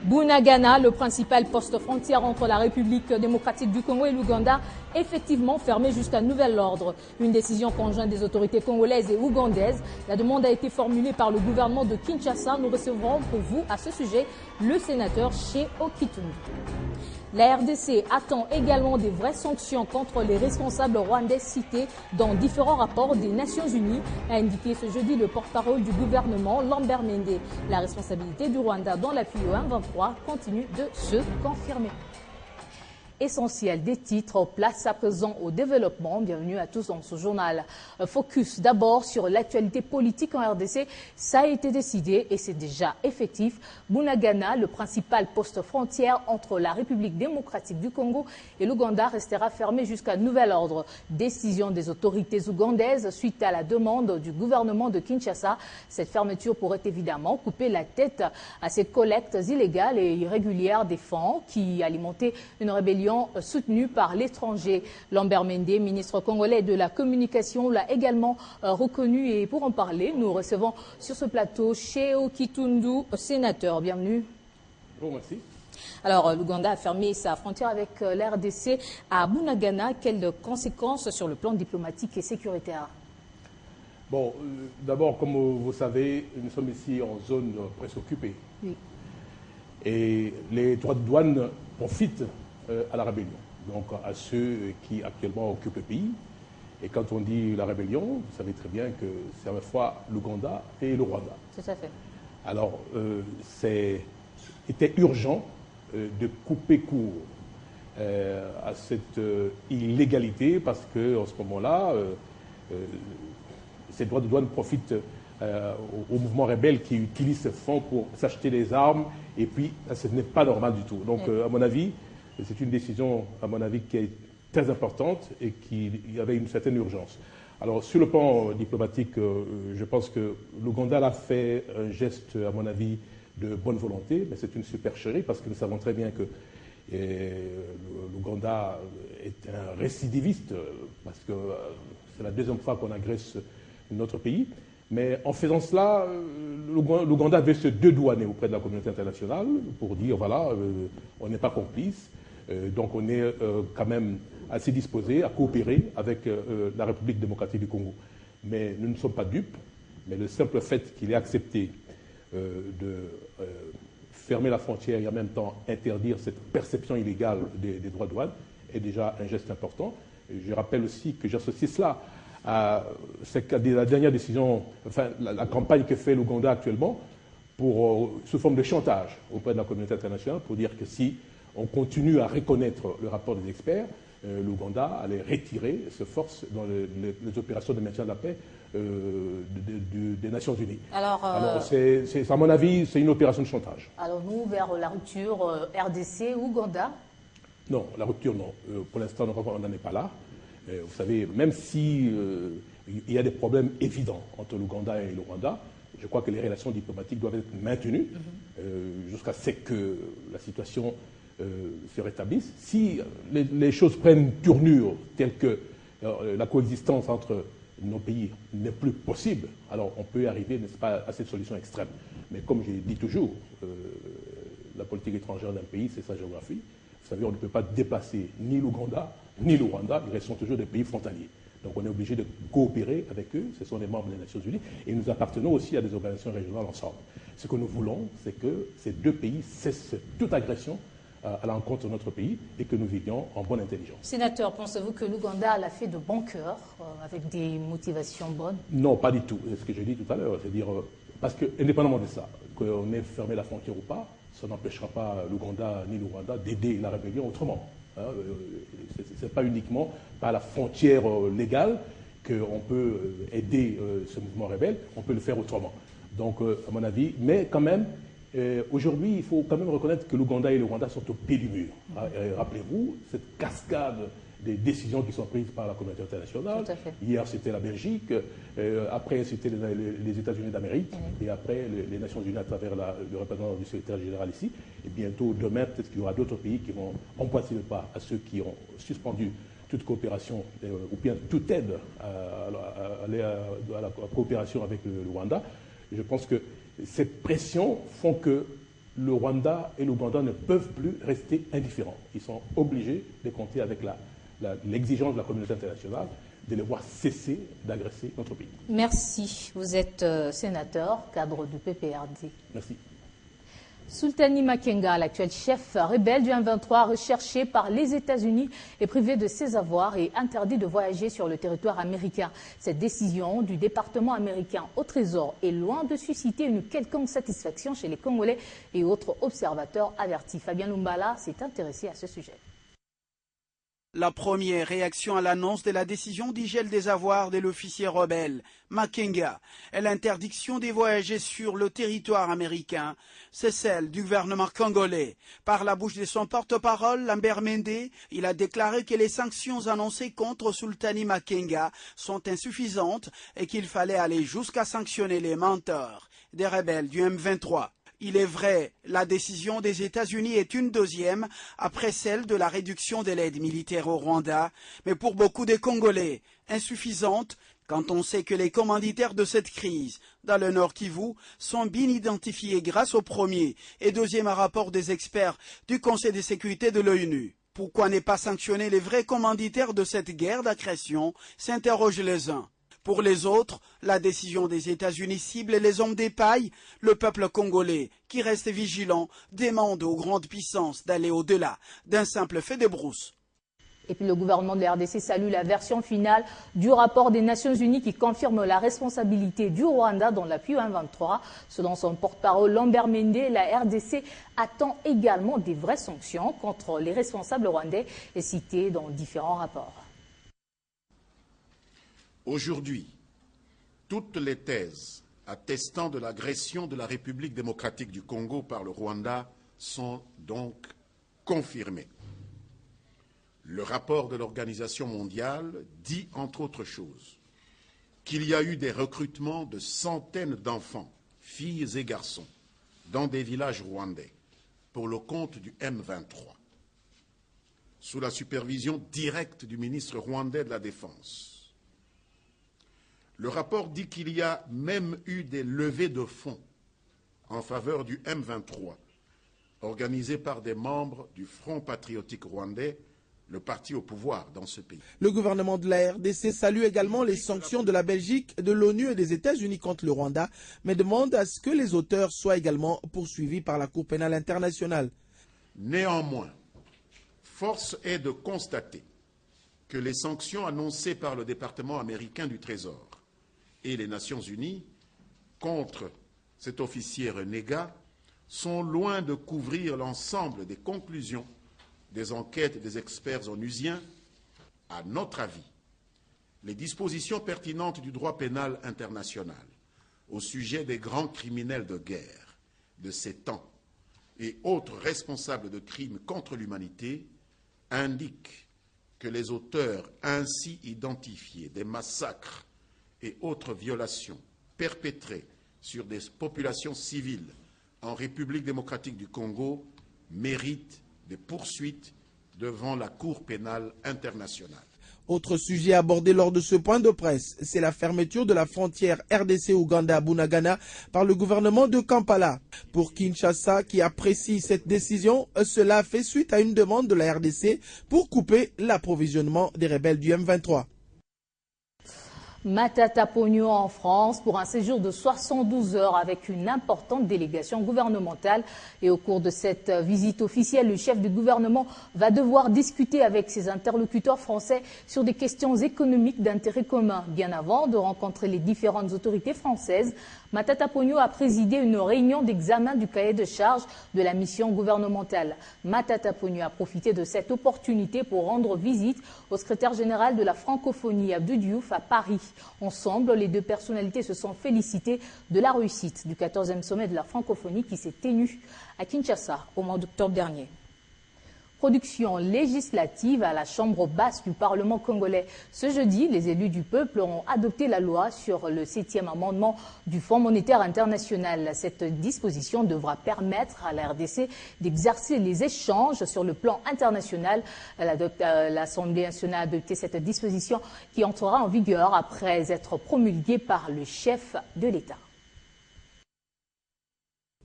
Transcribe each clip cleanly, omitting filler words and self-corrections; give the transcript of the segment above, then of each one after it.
Bunagana, le principal poste frontière entre la République démocratique du Congo et l'Ouganda, effectivement fermé jusqu'à nouvel ordre. Une décision conjointe des autorités congolaises et ougandaises. La demande a été formulée par le gouvernement de Kinshasa. Nous recevrons pour vous à ce sujet le sénateur Chez Okitundu. La RDC attend également des vraies sanctions contre les responsables rwandais cités dans différents rapports des Nations Unies, a indiqué ce jeudi le porte-parole du gouvernement, Lambert Mende. La responsabilité du Rwanda dans l'appui au M23 continue de se confirmer. Essentiel des titres, place à présent au développement. Bienvenue à tous dans ce journal. Focus d'abord sur l'actualité politique en RDC. Ça a été décidé et c'est déjà effectif. Bunagana, le principal poste frontière entre la République démocratique du Congo et l'Ouganda, restera fermé jusqu'à nouvel ordre. Décision des autorités ougandaises suite à la demande du gouvernement de Kinshasa. Cette fermeture pourrait évidemment couper la tête à ces collectes illégales et irrégulières des fonds qui alimentaient une rébellion soutenu par l'étranger. Lambert Mende, ministre congolais de la communication, l'a également reconnu et pour en parler, nous recevons sur ce plateau Chez Okitundu, sénateur. Bienvenue. Bon, merci. Alors, l'Ouganda a fermé sa frontière avec l'RDC à Bunagana. Quelles conséquences sur le plan diplomatique et sécuritaire? Bon, d'abord, comme vous savez, nous sommes ici en zone presque occupée. Oui. Et les droits de douane profitent à la rébellion, donc à ceux qui actuellement occupent le pays. Et quand on dit la rébellion, vous savez très bien que c'est à la fois l'Ouganda et le Rwanda. Tout à fait. Alors, c'était urgent de couper court à cette illégalité parce qu'en ce moment-là, ces droits de douane profitent au mouvement rebelle qui utilise ce fonds pour s'acheter des armes. Et puis, ce n'est pas normal du tout. Donc, à mon avis, c'est une décision, à mon avis, qui est très importante et qui avait une certaine urgence. Alors, sur le plan diplomatique, je pense que l'Ouganda a fait un geste, à mon avis, de bonne volonté, mais c'est une supercherie parce que nous savons très bien que l'Ouganda est un récidiviste parce que c'est la deuxième fois qu'on agresse notre pays. Mais en faisant cela, l'Ouganda veut se dédouaner auprès de la communauté internationale pour dire, voilà, on n'est pas complice. Donc on est quand même assez disposé à coopérer avec la République démocratique du Congo. Mais nous ne sommes pas dupes, mais le simple fait qu'il ait accepté de fermer la frontière et en même temps interdire cette perception illégale des droits de douane est déjà un geste important. Et je rappelle aussi que j'associe cela à la dernière décision, enfin la campagne que fait l'Ouganda actuellement sous forme de chantage auprès de la communauté internationale pour dire que si on continue à reconnaître le rapport des experts, l'Ouganda allait retirer ses forces dans les opérations de maintien de la paix des Nations Unies. Alors à mon avis, c'est une opération de chantage. Alors nous, vers la rupture RDC-Ouganda? Non, la rupture, non. Pour l'instant, on n'en est pas là. Vous savez, même si il y a des problèmes évidents entre l'Ouganda et le Rwanda, je crois que les relations diplomatiques doivent être maintenues jusqu'à ce que la situation se rétablissent. Si les choses prennent une tournure telle que la coexistence entre nos pays n'est plus possible, alors on peut arriver, n'est-ce pas, à cette solution extrême. Mais comme je dis toujours, la politique étrangère d'un pays, c'est sa géographie. Vous savez, on ne peut pas déplacer ni l'Ouganda, ni le Rwanda, ils restent toujours des pays frontaliers. Donc on est obligé de coopérer avec eux, ce sont des membres des Nations Unies, et nous appartenons aussi à des organisations régionales ensemble. Ce que nous voulons, c'est que ces deux pays cessent toute agression à l'encontre de notre pays et que nous vivions en bonne intelligence. Sénateur, pensez-vous que l'Ouganda l'a fait de bon cœur, avec des motivations bonnes? Non, pas du tout. C'est ce que j'ai dit tout à l'heure. C'est-à-dire, parce que, indépendamment de ça, qu'on ait fermé la frontière ou pas, ça n'empêchera pas l'Ouganda ni le Rwanda d'aider la rébellion autrement. Ce n'est pas uniquement par la frontière légale qu'on peut aider ce mouvement rebelle, on peut le faire autrement. Donc, à mon avis, mais quand même, aujourd'hui, il faut quand même reconnaître que l'Ouganda et le Rwanda sont au pied du mur. Rappelez-vous, cette cascade des décisions qui sont prises par la communauté internationale. Hier, c'était la Belgique, après, c'était les États-Unis d'Amérique, et après, les Nations Unies à travers le représentant du secrétaire général ici. Et bientôt, demain, peut-être qu'il y aura d'autres pays qui vont emboîter le pas à ceux qui ont suspendu toute coopération, ou bien toute aide à la coopération avec le Rwanda. Je pense que ces pressions font que le Rwanda et l'Ouganda ne peuvent plus rester indifférents. Ils sont obligés de compter avec l'exigence de la communauté internationale de les voir cesser d'agresser notre pays. Merci. Vous êtes sénateur, cadre du PPRD. Merci. Sultani Makenga, l'actuel chef rebelle du M23, recherché par les États-Unis, est privé de ses avoirs et interdit de voyager sur le territoire américain. Cette décision du département américain au Trésor est loin de susciter une quelconque satisfaction chez les Congolais et autres observateurs avertis. Fabien Lumbala s'est intéressé à ce sujet. La première réaction à l'annonce de la décision du gel des avoirs de l'officier rebelle Makenga et l'interdiction de voyager sur le territoire américain, c'est celle du gouvernement congolais. Par la bouche de son porte-parole, Lambert Mende, il a déclaré que les sanctions annoncées contre Sultani Makenga sont insuffisantes et qu'il fallait aller jusqu'à sanctionner les menteurs des rebelles du M23. Il est vrai, la décision des États-Unis est une deuxième après celle de la réduction de l'aide militaire au Rwanda, mais pour beaucoup de Congolais, insuffisante quand on sait que les commanditaires de cette crise dans le Nord Kivu sont bien identifiés grâce au premier et deuxième rapport des experts du Conseil de sécurité de l'ONU. Pourquoi ne pas sanctionner les vrais commanditaires de cette guerre d'agression, s'interrogent les uns. Pour les autres, la décision des États-Unis cible les hommes des pailles. Le peuple congolais, qui reste vigilant, demande aux grandes puissances d'aller au-delà d'un simple fait de brousse. Et puis le gouvernement de la RDC salue la version finale du rapport des Nations Unies qui confirme la responsabilité du Rwanda dans l'appui au M23. Selon son porte-parole Lambert Mende, la RDC attend également des vraies sanctions contre les responsables rwandais et cités dans différents rapports. Aujourd'hui, toutes les thèses attestant de l'agression de la République démocratique du Congo par le Rwanda sont donc confirmées. Le rapport de l'Organisation mondiale dit, entre autres choses, qu'il y a eu des recrutements de centaines d'enfants, filles et garçons, dans des villages rwandais, pour le compte du M23, sous la supervision directe du ministre rwandais de la Défense. Le rapport dit qu'il y a même eu des levées de fonds en faveur du M23, organisées par des membres du Front patriotique rwandais, le parti au pouvoir dans ce pays. Le gouvernement de la RDC salue également les sanctions de la Belgique, de l'ONU et des États-Unis contre le Rwanda, mais demande à ce que les auteurs soient également poursuivis par la Cour pénale internationale. Néanmoins, force est de constater que les sanctions annoncées par le département américain du Trésor et les Nations Unies contre cet officier renégat sont loin de couvrir l'ensemble des conclusions des enquêtes des experts onusiens. À notre avis, les dispositions pertinentes du droit pénal international au sujet des grands criminels de guerre de ces temps et autres responsables de crimes contre l'humanité indiquent que les auteurs ainsi identifiés des massacres et autres violations perpétrées sur des populations civiles en République démocratique du Congo méritent des poursuites devant la Cour pénale internationale. Autre sujet abordé lors de ce point de presse, c'est la fermeture de la frontière RDC-Ouganda-Bunagana par le gouvernement de Kampala. Pour Kinshasa, qui apprécie cette décision, cela fait suite à une demande de la RDC pour couper l'approvisionnement des rebelles du M23. Matata Pogno en France pour un séjour de 72 heures avec une importante délégation gouvernementale. Et au cours de cette visite officielle, le chef du gouvernement va devoir discuter avec ses interlocuteurs français sur des questions économiques d'intérêt commun. Bien avant de rencontrer les différentes autorités françaises, Matata Pogno a présidé une réunion d'examen du cahier de charges de la mission gouvernementale. Matata Pogno a profité de cette opportunité pour rendre visite au secrétaire général de la francophonie, Abdou Diouf, à Paris. Ensemble, les deux personnalités se sont félicitées de la réussite du 14e sommet de la francophonie qui s'est tenu à Kinshasa au mois d'octobre dernier. Production législative à la Chambre basse du Parlement congolais. Ce jeudi, les élus du peuple ont adopté la loi sur le 7e amendement du Fonds monétaire international. Cette disposition devra permettre à la RDC d'exercer les échanges sur le plan international. L'Assemblée nationale a adopté cette disposition qui entrera en vigueur après être promulguée par le chef de l'État.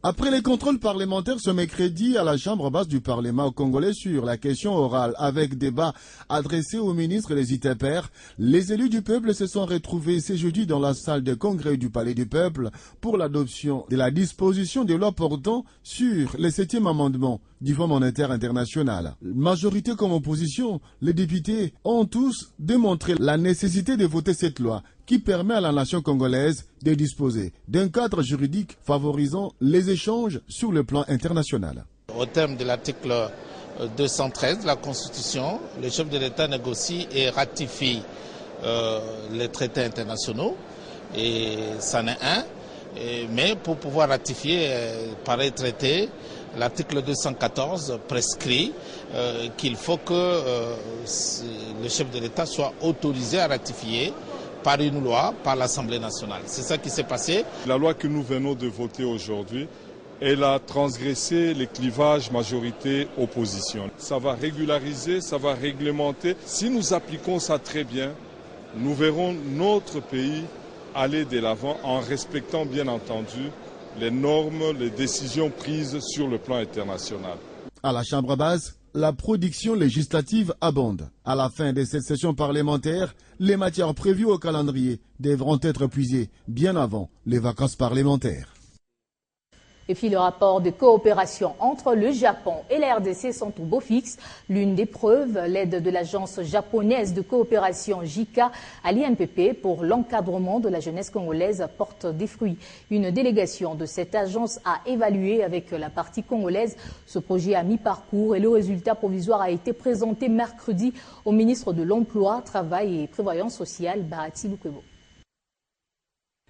Après les contrôles parlementaires ce mercredi à la Chambre basse du Parlement congolais sur la question orale avec débat adressé au ministre des ITPR, les élus du peuple se sont retrouvés ce jeudi dans la salle de congrès du Palais du Peuple pour l'adoption de la disposition de loi portant sur le 7e amendement du Fonds monétaire international. Majorité comme opposition, les députés ont tous démontré la nécessité de voter cette loi qui permet à la nation congolaise de disposer d'un cadre juridique favorisant les échanges sur le plan international. Au terme de l'article 213 de la Constitution, le chef de l'État négocie et ratifie les traités internationaux, et c'en est un. Mais pour pouvoir ratifier pareil traité, l'article 214 prescrit qu'il faut que le chef de l'État soit autorisé à ratifier par une loi, par l'Assemblée nationale. C'est ça qui s'est passé. La loi que nous venons de voter aujourd'hui, elle a transgressé les clivages majorité-opposition. Ça va régulariser, ça va réglementer. Si nous appliquons ça très bien, nous verrons notre pays aller de l'avant en respectant bien entendu les normes, les décisions prises sur le plan international. À la Chambre basse, la production législative abonde. À la fin de cette session parlementaire, les matières prévues au calendrier devront être épuisées bien avant les vacances parlementaires. Et puis le rapport de coopération entre le Japon et la RDC sont au beau fixe. L'une des preuves, l'aide de l'agence japonaise de coopération JICA à l'INPP pour l'encadrement de la jeunesse congolaise porte des fruits. Une délégation de cette agence a évalué avec la partie congolaise ce projet à mi-parcours et le résultat provisoire a été présenté mercredi au ministre de l'Emploi, Travail et Prévoyance sociale, Bahati Lukwebo.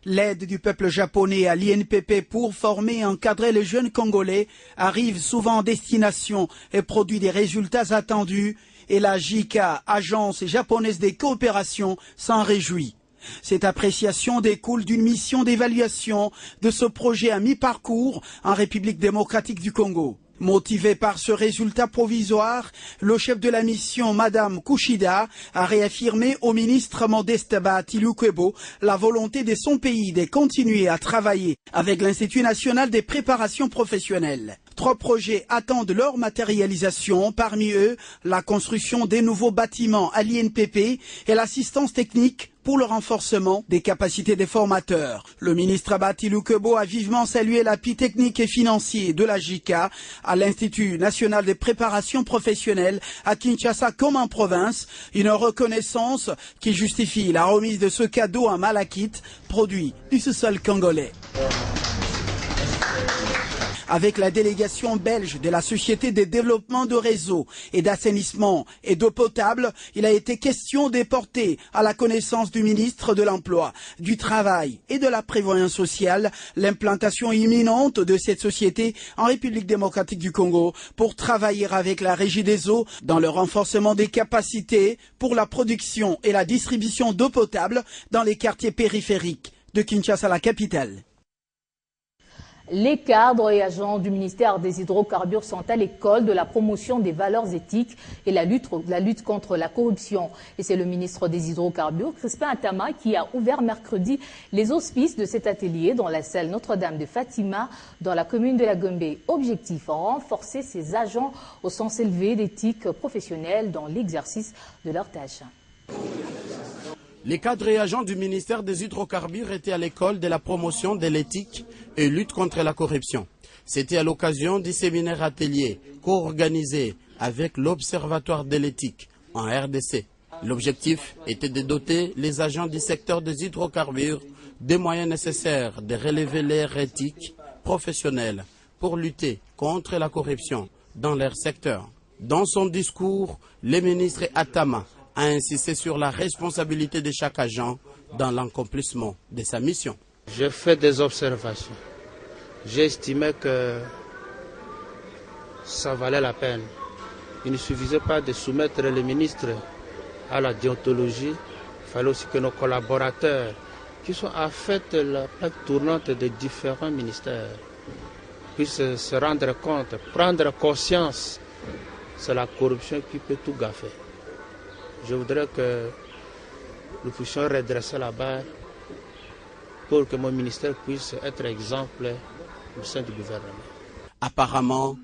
L'aide du peuple japonais à l'INPP pour former et encadrer les jeunes Congolais arrive souvent en destination et produit des résultats attendus. Et la JICA, agence japonaise des coopérations, s'en réjouit. Cette appréciation découle d'une mission d'évaluation de ce projet à mi-parcours en République démocratique du Congo. Motivé par ce résultat provisoire, le chef de la mission, Madame Kushida, a réaffirmé au ministre Modeste Bahati Lukwebo la volonté de son pays de continuer à travailler avec l'Institut national des préparations professionnelles. 3 projets attendent leur matérialisation, parmi eux la construction des nouveaux bâtiments à l'INPP et l'assistance technique pour le renforcement des capacités des formateurs. Le ministre Bahati Lukwebo a vivement salué l'appui technique et financier de la JICA à l'Institut national des préparations professionnelles à Kinshasa comme en province, une reconnaissance qui justifie la remise de ce cadeau en malachite produit du sous-sol congolais. Avec la délégation belge de la Société de développement de réseaux et d'assainissement et d'eau potable, il a été question de porter à la connaissance du ministre de l'Emploi, du Travail et de la Prévoyance sociale l'implantation imminente de cette société en République démocratique du Congo pour travailler avec la Régie des eaux dans le renforcement des capacités pour la production et la distribution d'eau potable dans les quartiers périphériques de Kinshasa, la capitale. Les cadres et agents du ministère des hydrocarbures sont à l'école de la promotion des valeurs éthiques et la lutte contre la corruption. Et c'est le ministre des hydrocarbures, Crispin Atama, qui a ouvert mercredi les auspices de cet atelier dans la salle Notre-Dame de Fatima, dans la commune de la Gombe. Objectif, renforcer ses agents au sens élevé d'éthique professionnelle dans l'exercice de leurs tâches. Les cadres et agents du ministère des hydrocarbures étaient à l'école de la promotion de l'éthique et lutte contre la corruption. C'était à l'occasion du séminaire atelier co-organisé avec l'Observatoire de l'éthique en RDC. L'objectif était de doter les agents du secteur des hydrocarbures des moyens nécessaires de relever leur éthique professionnelle pour lutter contre la corruption dans leur secteur. Dans son discours, le ministre Atama a insisté sur la responsabilité de chaque agent dans l'accomplissement de sa mission. J'ai fait des observations. J'ai estimé que ça valait la peine. Il ne suffisait pas de soumettre les ministres à la déontologie. Il fallait aussi que nos collaborateurs, qui sont en fait la plaque tournante des différents ministères, puissent se rendre compte, prendre conscience. C'est la corruption qui peut tout gaffer. Je voudrais que nous puissions redresser la barre pour que mon ministère puisse être exemple au sein du gouvernement. Apparemment,